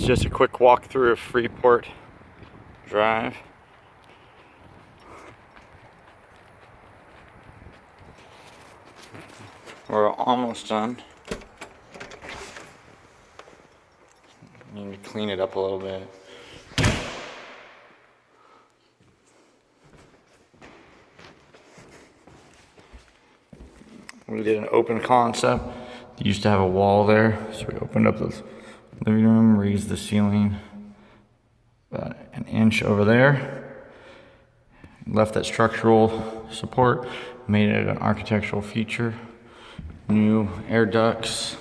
is just a quick walk through of Freeport Drive. We're almost done. Need to clean it up a little bit. We did an open concept. They used to have a wall there, so we opened up the living room, raised the ceiling about an inch over there, left that structural support, made it an architectural feature, new air ducts,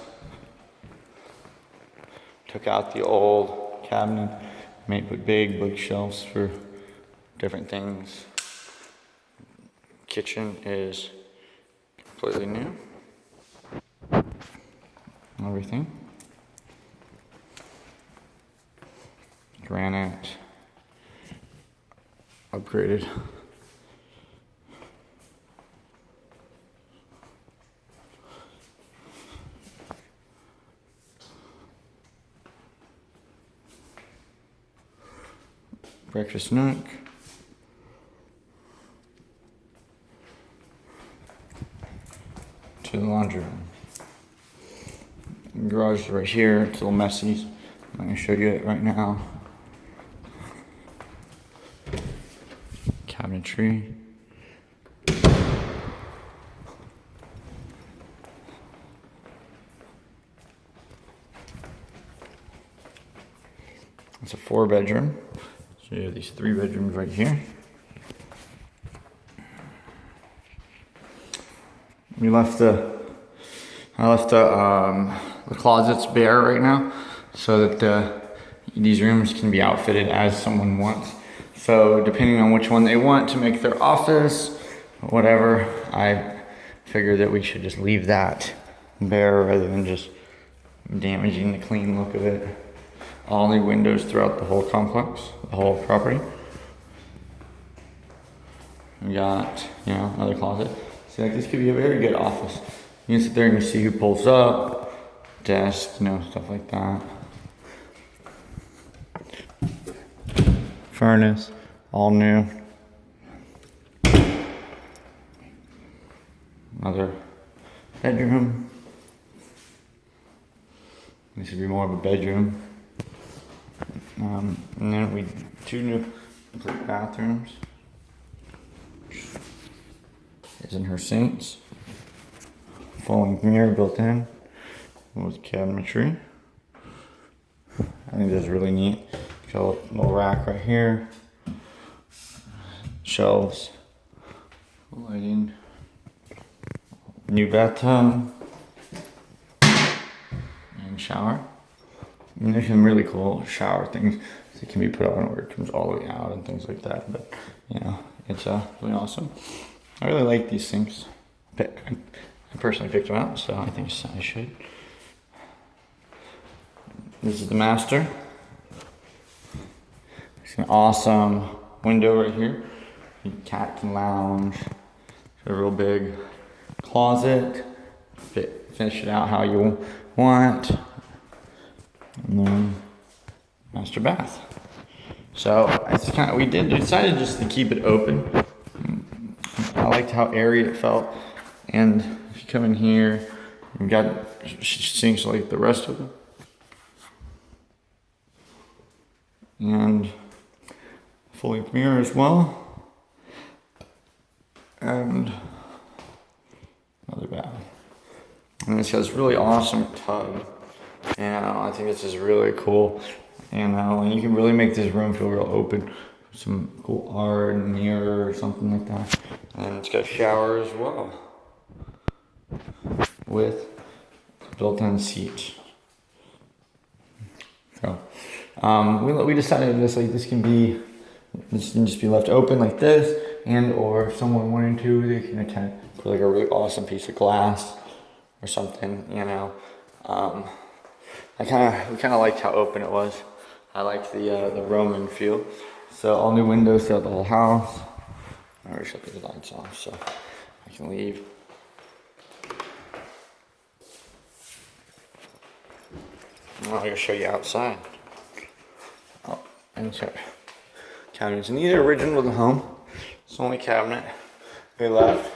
took out the old cabinet, made with big bookshelves for different things. Kitchen is completely new. Everything. Granite. Upgraded. Breakfast nook. To the laundry room. Garage is right here. It's a little messy. I'm going to show you it right now. Cabinetry. It's a 4-bedroom. So you have these 3 bedrooms right here. I left the closets bare right now, so that these rooms can be outfitted as someone wants. So depending on which one they want to make their office, whatever, I figured that we should just leave that bare rather than just damaging the clean look of it. All new windows throughout the whole complex, the whole property. We got, another closet. So like this could be a very good office. You can sit there and you see who pulls up, desk, stuff like that. Furnace, all new. Another bedroom. This would be more of a bedroom. And then 2 new complete bathrooms. Is in her sinks. Falling mirror built in with cabinetry. I think that's really neat. Got a little rack right here. Shelves. Lighting. New bathtub. And shower. And there's some really cool shower things that can be put on where it comes all the way out and things like that. But, it's really awesome. I really like these things. I personally picked them out, so I think I should. This is the master. It's an awesome window right here. Cat can lounge. It's a real big closet. Finish it out how you want. And then master bath. So it's we decided just to keep it open. I liked how airy it felt, and if you come in here, you've got sinks like the rest of them, and full mirror as well, and another bath. And this has really awesome tub, and I think this is really cool. And you can really make this room feel real open. Some cool art and mirror or something like that. And it's got a shower as well with built-in seats. So we decided this can just be left open like this, and or if someone wanted to, they can put like a really awesome piece of glass or something. We kind of liked how open it was. I liked the Roman feel. So all new windows throughout the whole house. I already shut the lights off, so I can leave. I'm going to show you outside. insert cabinets. And these are original to the home. It's the only cabinet we left.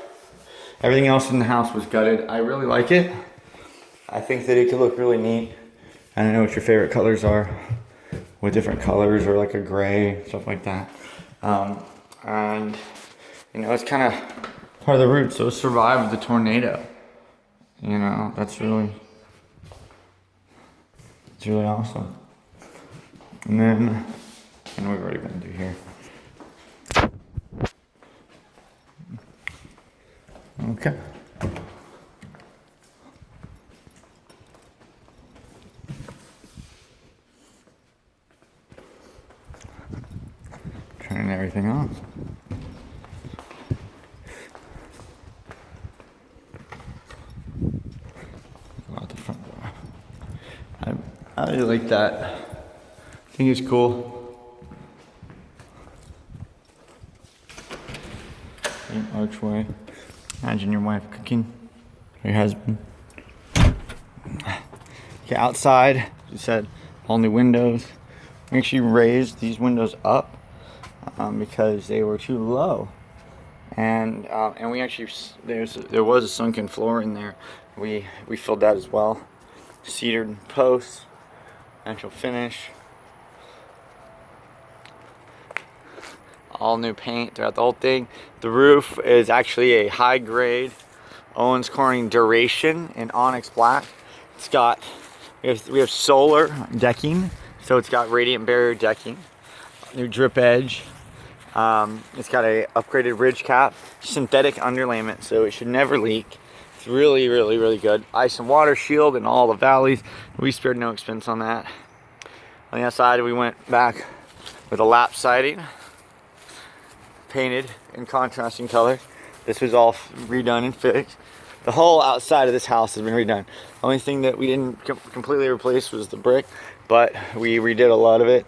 Everything else in the house was gutted. I really like it. I think that it could look really neat. I don't know what your favorite colors are, with different colors or like a gray, stuff like that. And you know, it's kind of part of the roots, so it survived the tornado. You know, it's really awesome. And then, and we've already been through here. Okay. Turning everything off. Go out the front door. I really like that. I think it's cool. An archway. Imagine your wife cooking. Your husband. Okay, outside, you said all new windows. We actually raised these windows up because they were too low, and we actually there was a sunken floor in there. We filled that as well. Cedared posts, actual finish. All new paint throughout the whole thing. The roof is actually a high grade Owens Corning Duration in onyx black. It's got, we have solar decking, so it's got radiant barrier decking, new drip edge. It's got a upgraded ridge cap, synthetic underlayment, so it should never leak. It's really, really, really good. Ice and water shield in all the valleys. We spared no expense on that. On the outside, we went back with a lap siding, painted in contrasting color. This was all redone and fixed. The whole outside of this house has been redone. The only thing that we didn't completely replace was the brick, but we redid a lot of it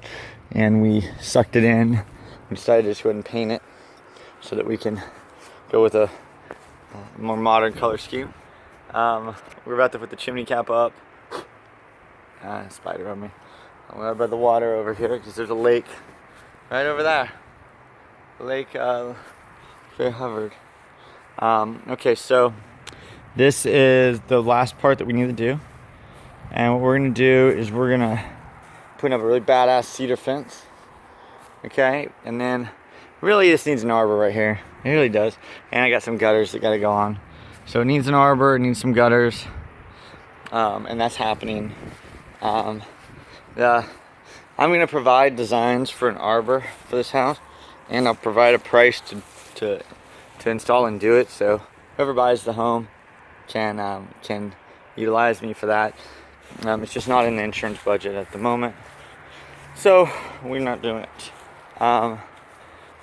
and we sucked it in. We decided to just go ahead and paint it so that we can go with a more modern color scheme. We're about to put the chimney cap up. Spider on me. I'm right by the water over here because there's a lake right over there. Lake Fair Hubbard. Okay, so this is the last part that we need to do, and what we're gonna do is we're gonna put up a really badass cedar fence. Okay, and then really this needs an arbor right here. It really does. And I got some gutters that gotta go on, so it needs an arbor, it needs some gutters, and that's happening. I'm gonna provide designs for an arbor for this house, and I'll provide a price to install and do it, so whoever buys the home can utilize me for that. It's just not in the insurance budget at the moment, so we're not doing it.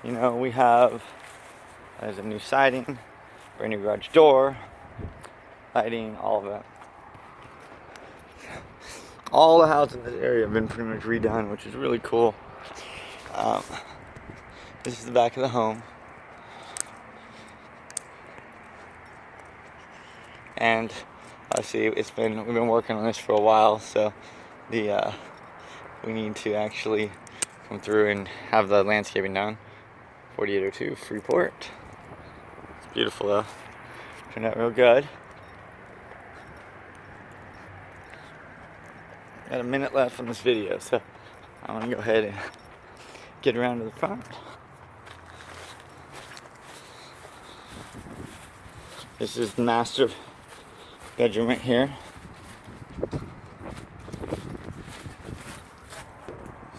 You know, we have, there's a new siding, brand new garage door, lighting, all of that. All the houses in this area have been pretty much redone, which is really cool. This is the back of the home. And see, we've been working on this for a while, so we need to actually come through and have the landscaping done. 4802 Freeport. It's beautiful though. Turned out real good. Got a minute left on this video, so I'm gonna go ahead and get around to the front. This is the master bedroom right here.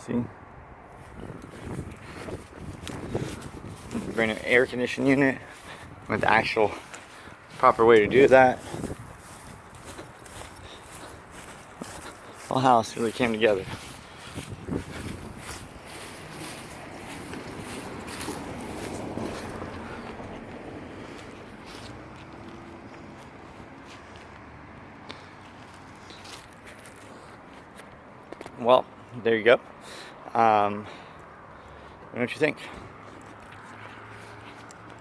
See? Brand new air conditioning unit with the actual proper way to do that. Whole house really came together. Well, there you go. What do you think?